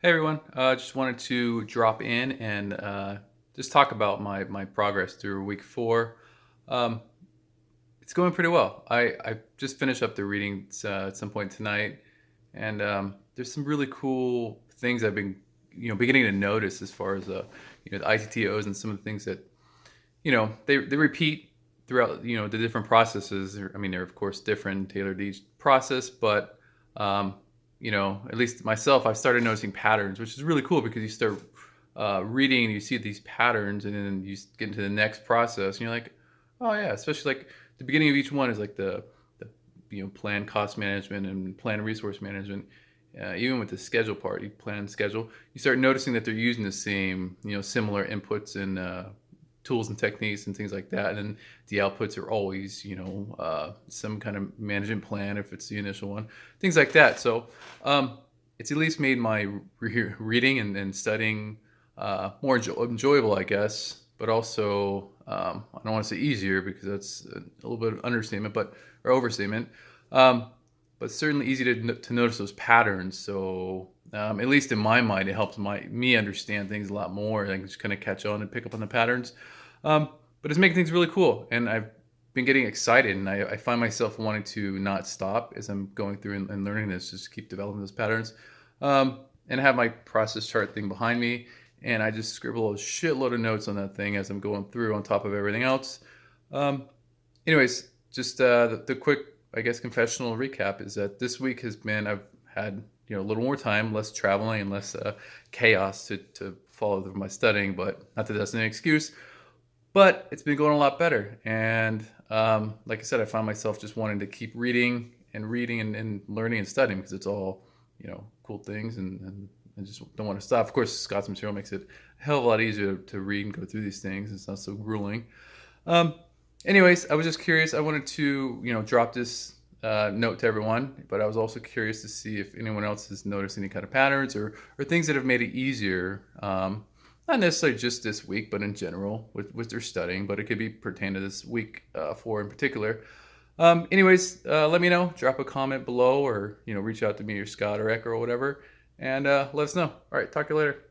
Hey everyone, just wanted to drop in and just talk about my progress through week 4. Um, it's going pretty well. I just finished up the readings at some point tonight, and there's some really cool things I've been beginning to notice as far as the ITTOs and some of the things that they repeat throughout the different processes. I mean, they're of course different, tailored to each process, but um, at least myself, I've started noticing patterns, which is really cool because you start reading and you see these patterns, and then you get into the next process, and you're like, oh yeah, especially like the beginning of each one is like the plan cost management and plan resource management. Even with the schedule part, you plan and schedule, you start noticing that they're using the same, similar inputs and tools and techniques and things like that. And then the outputs are always, some kind of management plan if it's the initial one, things like that. So it's at least made my reading and studying more enjoyable, I guess, but also I don't want to say easier because that's a little bit of understatement, or overstatement. Um, but certainly easy to notice those patterns. So at least in my mind, it helps me understand things a lot more. I can just kind of catch on and pick up on the patterns. Um, but it's making things really cool, and I've been getting excited, and I find myself wanting to not stop as I'm going through and learning this, just keep developing those patterns. And I have my process chart thing behind me, and I just scribble a shitload of notes on that thing as I'm going through on top of everything else. Um, anyways, just the quick, I guess, confessional recap is that this week I've had a little more time, less traveling, and less chaos to follow through my studying. But not that that's an excuse. But it's been going a lot better. And like I said, I found myself just wanting to keep reading and reading and learning and studying because it's all, cool things. And I just don't want to stop. Of course, Scott's material makes it a hell of a lot easier to read and go through these things. It's not so grueling. Um, anyways, I was just curious. I wanted to, drop this note to everyone, but I was also curious to see if anyone else has noticed any kind of patterns or things that have made it easier. Not necessarily just this week, but in general with their studying, but it could be pertain to this week 4 in particular. Anyways, let me know. Drop a comment below, or reach out to me or Scott or Echo or whatever, and let us know. All right, talk to you later.